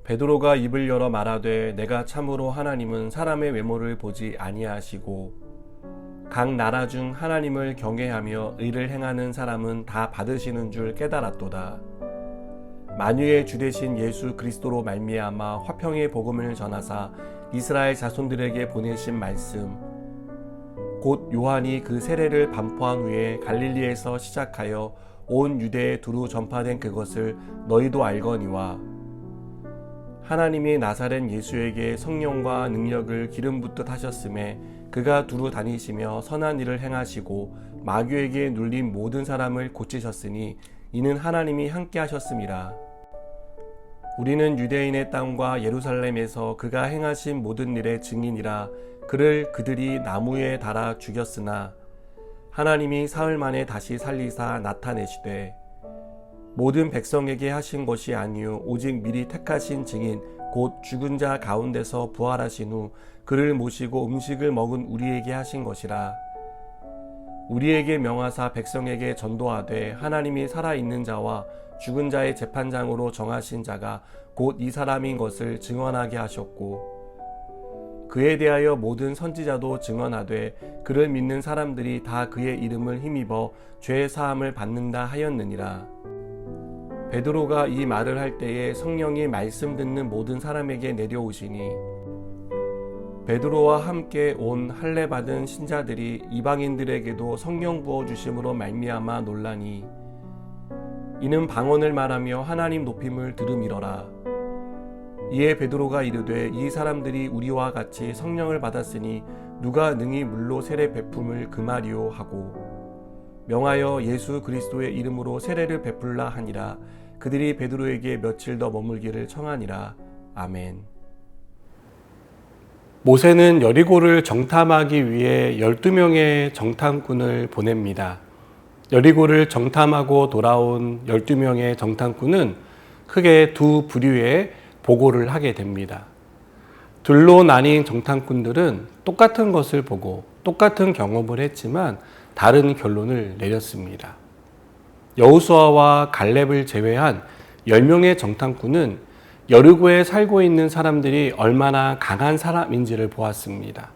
베드로가 입을 열어 말하되 내가 참으로 하나님은 사람의 외모를 보지 아니하시고 각 나라 중 하나님을 경외하며 의를 행하는 사람은 다 받으시는 줄 깨달았도다. 만유의 주 되신 예수 그리스도로 말미암아 화평의 복음을 전하사 이스라엘 자손들에게 보내신 말씀 곧 요한이 그 세례를 반포한 후에 갈릴리에서 시작하여 온 유대에 두루 전파된 그것을 너희도 알거니와 하나님이 나사렛 예수에게 성령과 능력을 기름 붓듯 하셨음에 그가 두루 다니시며 선한 일을 행하시고 마귀에게 눌린 모든 사람을 고치셨으니 이는 하나님이 함께 하셨음이라. 우리는 유대인의 땅과 예루살렘에서 그가 행하신 모든 일의 증인이라. 그를 그들이 나무에 달아 죽였으나 하나님이 사흘 만에 다시 살리사 나타내시되 모든 백성에게 하신 것이 아니요 오직 미리 택하신 증인 곧 죽은 자 가운데서 부활하신 후 그를 모시고 음식을 먹은 우리에게 하신 것이라. 우리에게 명하사 백성에게 전도하되 하나님이 살아있는 자와 죽은 자의 재판장으로 정하신 자가 곧 이 사람인 것을 증언하게 하셨고 그에 대하여 모든 선지자도 증언하되 그를 믿는 사람들이 다 그의 이름을 힘입어 죄 사함을 받는다 하였느니라. 베드로가 이 말을 할 때에 성령이 말씀 듣는 모든 사람에게 내려오시니 베드로와 함께 온 할례 받은 신자들이 이방인들에게도 성령 부어 주심으로 말미암아 놀라니 이는 방언을 말하며 하나님 높임을 들음이러라. 이에 베드로가 이르되 이 사람들이 우리와 같이 성령을 받았으니 누가 능히 물로 세례 베품을 금하리요 하고 명하여 예수 그리스도의 이름으로 세례를 베풀라 하니라. 그들이 베드로에게 며칠 더 머물기를 청하니라. 아멘. 모세는 여리고를 정탐하기 위해 12명의 정탐꾼을 보냅니다. 여리고를 정탐하고 돌아온 12명의 정탐꾼은 크게 두 부류의 보고를 하게 됩니다. 둘로 나뉜 정탐꾼들은 똑같은 것을 보고 똑같은 경험을 했지만 다른 결론을 내렸습니다. 여호수아와 갈렙을 제외한 10명의 정탐꾼은 여리고에 살고 있는 사람들이 얼마나 강한 사람인지를 보았습니다.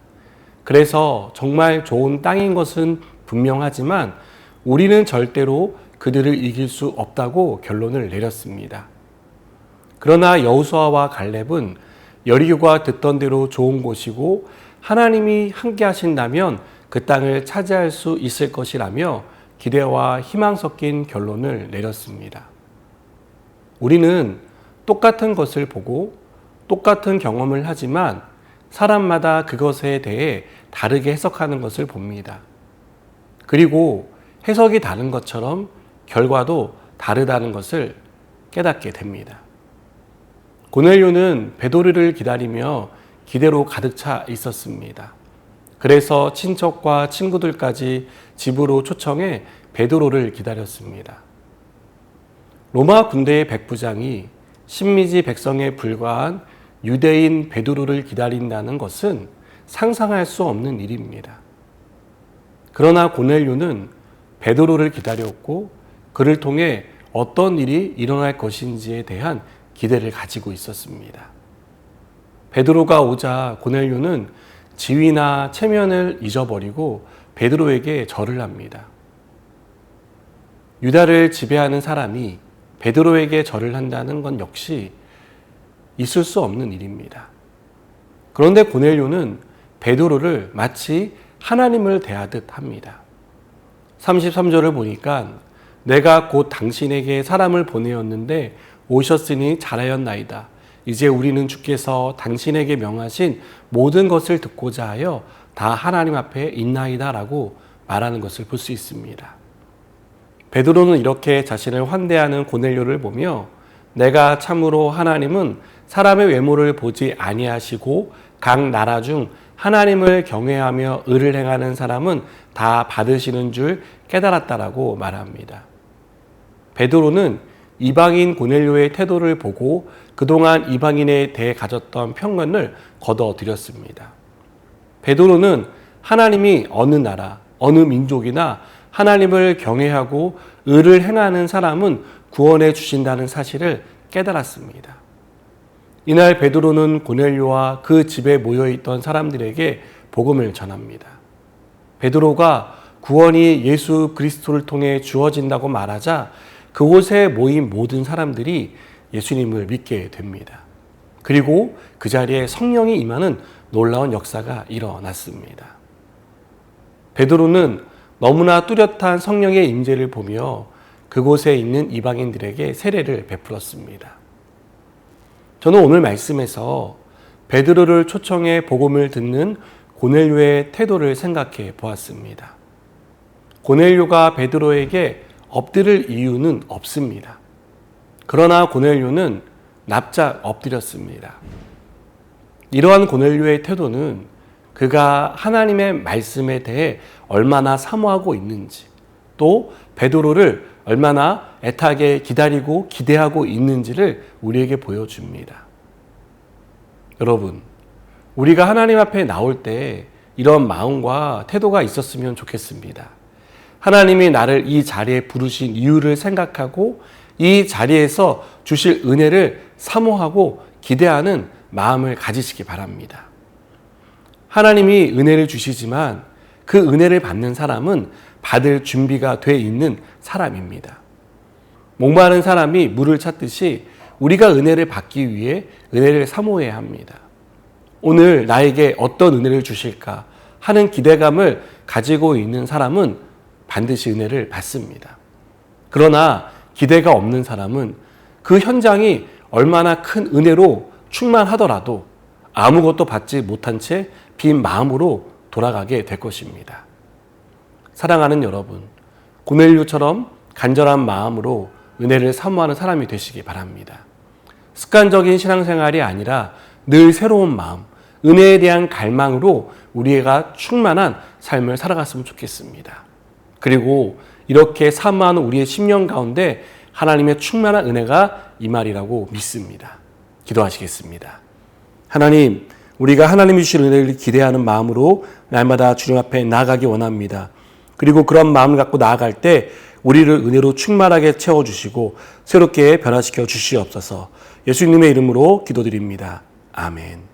그래서 정말 좋은 땅인 것은 분명하지만 우리는 절대로 그들을 이길 수 없다고 결론을 내렸습니다. 그러나 여호수아와 갈렙은 여리고가 듣던 대로 좋은 곳이고 하나님이 함께 하신다면 그 땅을 차지할 수 있을 것이라며 기대와 희망 섞인 결론을 내렸습니다. 우리는 똑같은 것을 보고 똑같은 경험을 하지만 사람마다 그것에 대해 다르게 해석하는 것을 봅니다. 그리고 해석이 다른 것처럼 결과도 다르다는 것을 깨닫게 됩니다. 고넬료는 베드로를 기다리며 기대로 가득 차 있었습니다. 그래서 친척과 친구들까지 집으로 초청해 베드로를 기다렸습니다. 로마 군대의 백부장이 신미지 백성에 불과한 유대인 베드로를 기다린다는 것은 상상할 수 없는 일입니다. 그러나 고넬료는 베드로를 기다렸고 그를 통해 어떤 일이 일어날 것인지에 대한 기대를 가지고 있었습니다. 베드로가 오자 고넬료는 지위나 체면을 잊어버리고 베드로에게 절을 합니다. 유다를 지배하는 사람이 베드로에게 절을 한다는 건 역시 있을 수 없는 일입니다. 그런데 고넬료는 베드로를 마치 하나님을 대하듯 합니다. 33절을 보니까 내가 곧 당신에게 사람을 보내었는데 오셨으니 잘하였나이다. 이제 우리는 주께서 당신에게 명하신 모든 것을 듣고자 하여 다 하나님 앞에 있나이다 라고 말하는 것을 볼 수 있습니다. 베드로는 이렇게 자신을 환대하는 고넬료를 보며 내가 참으로 하나님은 사람의 외모를 보지 아니하시고 각 나라 중 하나님을 경외하며 의를 행하는 사람은 다 받으시는 줄 깨달았다라고 말합니다. 베드로는 이방인 고넬료의 태도를 보고 그동안 이방인에 대해 가졌던 편견을 걷어들였습니다. 베드로는 하나님이 어느 나라, 어느 민족이나 하나님을 경외하고 의를 행하는 사람은 구원해 주신다는 사실을 깨달았습니다. 이날 베드로는 고넬료와 그 집에 모여있던 사람들에게 복음을 전합니다. 베드로가 구원이 예수 그리스도를 통해 주어진다고 말하자 그곳에 모인 모든 사람들이 예수님을 믿게 됩니다. 그리고 그 자리에 성령이 임하는 놀라운 역사가 일어났습니다. 베드로는 너무나 뚜렷한 성령의 임재를 보며 그곳에 있는 이방인들에게 세례를 베풀었습니다. 저는 오늘 말씀에서 베드로를 초청해 복음을 듣는 고넬료의 태도를 생각해 보았습니다. 고넬료가 베드로에게 엎드릴 이유는 없습니다. 그러나 고넬료는 납작 엎드렸습니다. 이러한 고넬료의 태도는 그가 하나님의 말씀에 대해 얼마나 사모하고 있는지, 또 베드로를 얼마나 애타게 기다리고 기대하고 있는지를 우리에게 보여줍니다. 여러분, 우리가 하나님 앞에 나올 때 이런 마음과 태도가 있었으면 좋겠습니다. 하나님이 나를 이 자리에 부르신 이유를 생각하고 이 자리에서 주실 은혜를 사모하고 기대하는 마음을 가지시기 바랍니다. 하나님이 은혜를 주시지만 그 은혜를 받는 사람은 받을 준비가 돼 있는 사람입니다. 목마른 사람이 물을 찾듯이 우리가 은혜를 받기 위해 은혜를 사모해야 합니다. 오늘 나에게 어떤 은혜를 주실까 하는 기대감을 가지고 있는 사람은 반드시 은혜를 받습니다. 그러나 기대가 없는 사람은 그 현장이 얼마나 큰 은혜로 충만하더라도 아무것도 받지 못한 채 빈 마음으로 돌아가게 될 것입니다. 사랑하는 여러분, 고넬료처럼 간절한 마음으로 은혜를 사모하는 사람이 되시기 바랍니다. 습관적인 신앙생활이 아니라 늘 새로운 마음, 은혜에 대한 갈망으로 우리가 충만한 삶을 살아갔으면 좋겠습니다. 그리고 이렇게 사모하는 우리의 심령 가운데 하나님의 충만한 은혜가 임하리라고 믿습니다. 기도하시겠습니다. 하나님, 우리가 하나님이 주실 은혜를 기대하는 마음으로 날마다 주님 앞에 나아가기 원합니다. 그리고 그런 마음을 갖고 나아갈 때 우리를 은혜로 충만하게 채워주시고 새롭게 변화시켜 주시옵소서. 예수님의 이름으로 기도드립니다. 아멘.